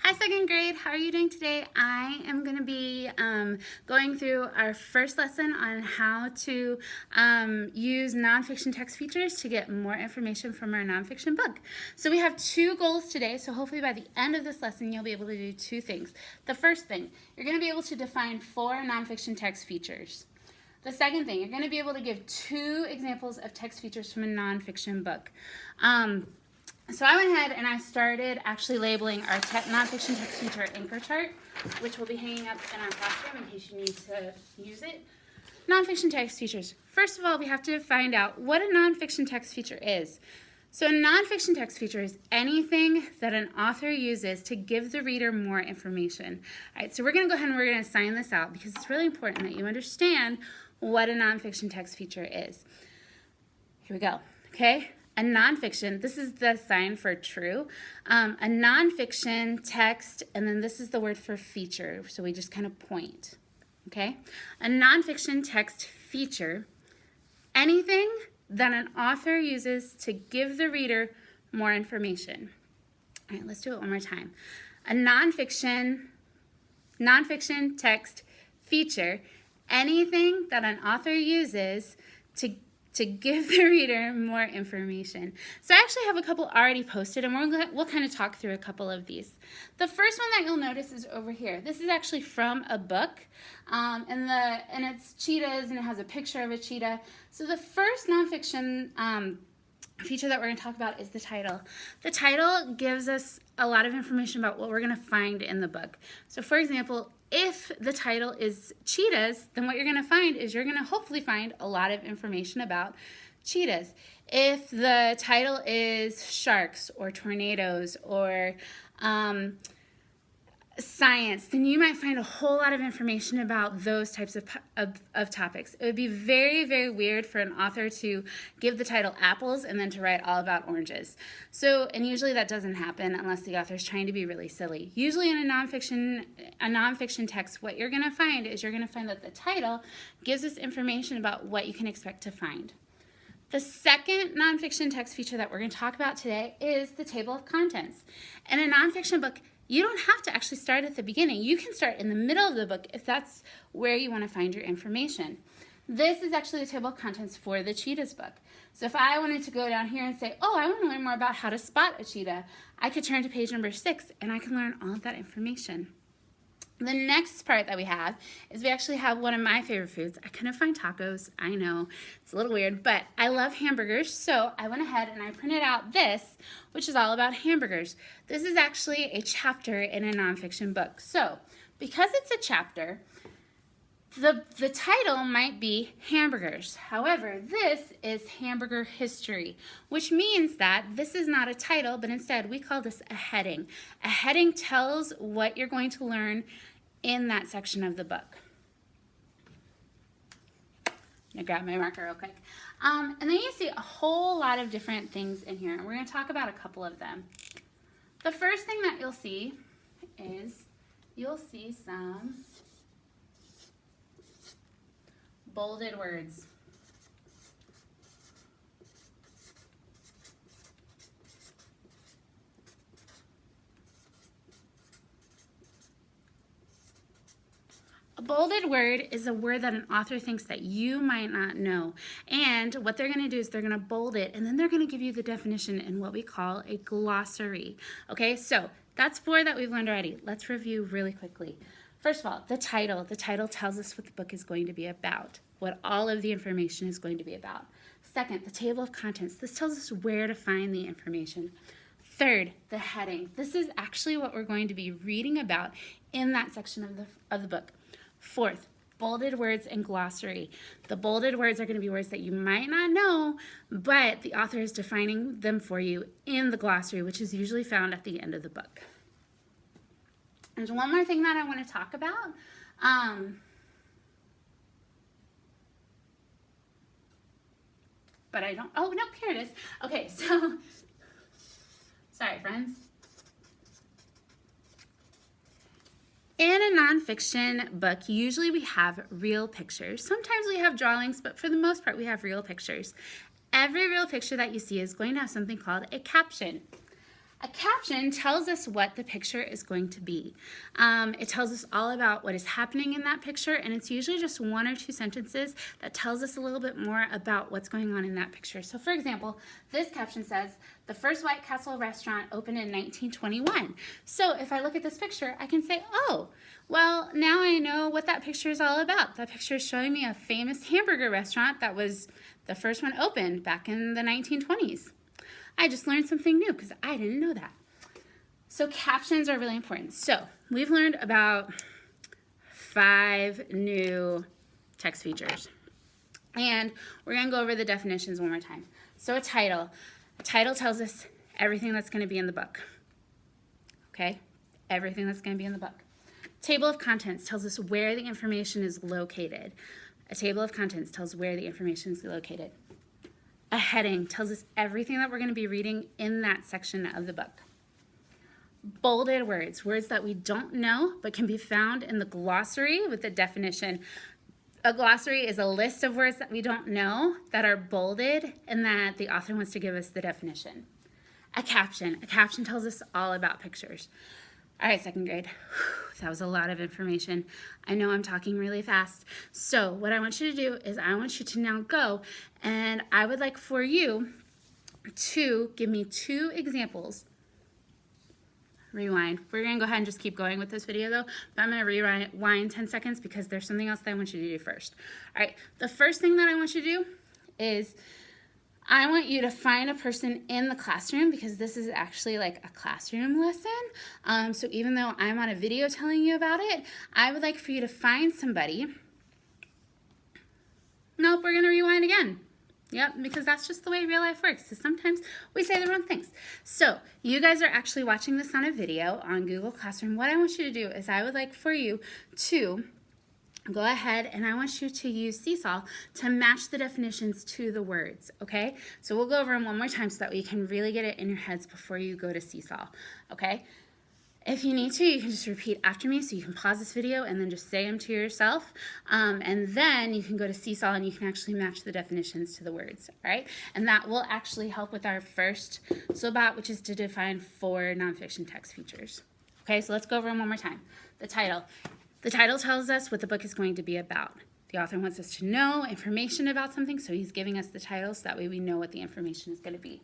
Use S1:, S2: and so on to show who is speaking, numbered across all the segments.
S1: Hi, second grade. How are you doing today? I am going to be going through our first lesson on how to use nonfiction text features to get more information from our nonfiction book. So we have two goals today. So hopefully by the end of this lesson, you'll be able to do two things. The first thing, you're going to be able to define 4 nonfiction text features. The second thing, you're going to be able to give 2 examples of text features from a nonfiction book. So I went ahead and I started actually labeling our nonfiction text feature anchor chart, which will be hanging up in our classroom in case you need to use it. Nonfiction text features. First of all, we have to find out what a nonfiction text feature is. So a nonfiction text feature is anything that an author uses to give the reader more information. All right, so we're going to go ahead and we're going to sign this out because it's really important that you understand what a nonfiction text feature is. Here we go, okay? A nonfiction, this is the sign for true. A nonfiction text, and then this is the word for feature, so we just kind of point, okay? A nonfiction text feature, anything that an author uses to give the reader more information. All right, let's do it one more time. A nonfiction text feature, anything that an author uses to give the reader more information. So I actually have a couple already posted, and we'll kind of talk through a couple of these. The first one that you'll notice is over here. This is actually from a book, and it's cheetahs, and it has a picture of a cheetah. So the first nonfiction feature that we're going to talk about is the title. The title gives us a lot of information about what we're going to find in the book. So for example, if the title is cheetahs, then what you're going to find is you're going to hopefully find a lot of information about cheetahs. If the title is sharks or tornadoes or science, then you might find a whole lot of information about those types of topics. It would be very, very weird for an author to give the title apples and then to write all about oranges. And usually that doesn't happen unless the author is trying to be really silly. Usually in a nonfiction text, what you're going to find is you're going to find that the title gives us information about what you can expect to find. The second nonfiction text feature that we're going to talk about today is the table of contents. In a nonfiction book, you don't have to actually start at the beginning. You can start in the middle of the book if that's where you want to find your information. This is actually the table of contents for the cheetahs book. So if I wanted to go down here and say, oh, I want to learn more about how to spot a cheetah, I could turn to page number 6 and I can learn all of that information. The next part that we have is we actually have one of my favorite foods. I couldn't find tacos. I know, it's a little weird, but I love hamburgers, so I went ahead and I printed out this, which is all about hamburgers. This is actually a chapter in a nonfiction book. So, because it's a chapter, the title might be hamburgers. However, this is hamburger history, which means that this is not a title, but instead we call this a heading. A heading tells what you're going to learn in that section of the book. I'm gonna grab my marker real quick. And then you see a whole lot of different things in here, and we're gonna talk about a couple of them. The first thing that you'll see is you'll see some bolded words. A bolded word is a word that an author thinks that you might not know. And what they're going to do is they're going to bold it, and then they're going to give you the definition in what we call a glossary. Okay, so that's 4 that we've learned already. Let's review really quickly. First of all, the title. The title tells us what the book is going to be about, what all of the information is going to be about. Second, the table of contents. This tells us where to find the information. Third, the heading. This is actually what we're going to be reading about in that section of the book. Fourth, bolded words and glossary. The bolded words are going to be words that you might not know, but the author is defining them for you in the glossary, which is usually found at the end of the book. There's one more thing that I want to talk about. But I don't, oh no, here it is. Okay, so, sorry friends. In a nonfiction book, usually we have real pictures. Sometimes we have drawings, but for the most part, we have real pictures. Every real picture that you see is going to have something called a caption. A caption tells us what the picture is going to be. It tells us all about what is happening in that picture, and it's usually just 1 or 2 sentences that tells us a little bit more about what's going on in that picture. So for example, this caption says, "The first White Castle restaurant opened in 1921. So if I look at this picture, I can say, oh, well, now I know what that picture is all about. That picture is showing me a famous hamburger restaurant that was the first one opened back in the 1920s. I just learned something new because I didn't know that. So captions are really important. So we've learned about 5 new text features. And we're going to go over the definitions one more time. So a title. A title tells us everything that's going to be in the book. Okay? Everything that's going to be in the book. Table of contents tells us where the information is located. A table of contents tells where the information is located. A heading tells us everything that we're going to be reading in that section of the book. Bolded words, words that we don't know but can be found in the glossary with the definition. A glossary is a list of words that we don't know that are bolded and that the author wants to give us the definition. A caption tells us all about pictures. All right, 2nd grade, that was a lot of information. I know I'm talking really fast. So what I want you to do is I want you to now go, and I would like for you to give me 2 examples. Rewind. We're going to go ahead and just keep going with this video though, but I'm going to rewind 10 seconds because there's something else that I want you to do first. All right, the first thing that I want you to do is I want you to find a person in the classroom, because this is actually like a classroom lesson. So even though I'm on a video telling you about it, I would like for you to find somebody. Nope, we're going to rewind again. Yep, because that's just the way real life works. So sometimes we say the wrong things. So you guys are actually watching this on a video on Google Classroom. What I want you to do is I would like for you to go ahead and I want you to use Seesaw to match the definitions to the words, okay? So we'll go over them one more time so that you can really get it in your heads before you go to Seesaw, okay? If you need to, you can just repeat after me, so you can pause this video and then just say them to yourself, and then you can go to Seesaw and you can actually match the definitions to the words, all right? And that will actually help with our first SWOBOT, which is to define 4 nonfiction text features. Okay, so let's go over them one more time. The title. The title tells us what the book is going to be about. The author wants us to know information about something, so he's giving us the title so that way we know what the information is going to be.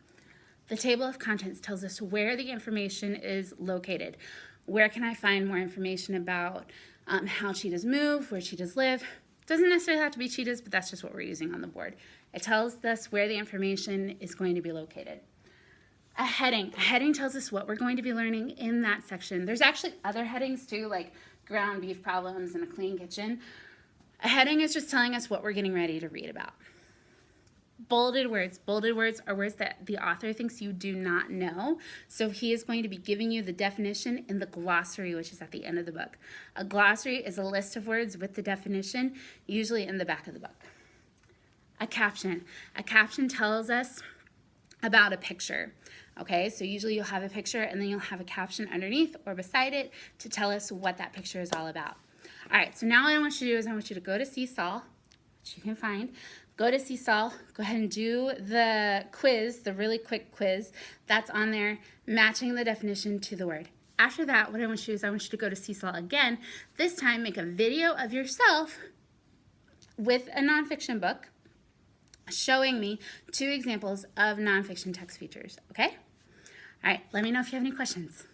S1: The table of contents tells us where the information is located. Where can I find more information about how cheetahs move, where cheetahs live? Doesn't necessarily have to be cheetahs, but that's just what we're using on the board. It tells us where the information is going to be located. A heading. A heading tells us what we're going to be learning in that section. There's actually other headings too, like ground beef problems and a clean kitchen. A heading is just telling us what we're getting ready to read about. Bolded words. Bolded words are words that the author thinks you do not know. So he is going to be giving you the definition in the glossary, which is at the end of the book. A glossary is a list of words with the definition, usually in the back of the book. A caption. A caption tells us about a picture. Okay, so usually you'll have a picture and then you'll have a caption underneath or beside it to tell us what that picture is all about. All right, so now what I want you to do is I want you to go to Seesaw, which you can find. Go to Seesaw, go ahead and do the quiz, the really quick quiz that's on there, matching the definition to the word. After that, what I want you to do is I want you to go to Seesaw again. This time, make a video of yourself with a nonfiction book showing me 2 examples of nonfiction text features, okay? All right, let me know if you have any questions.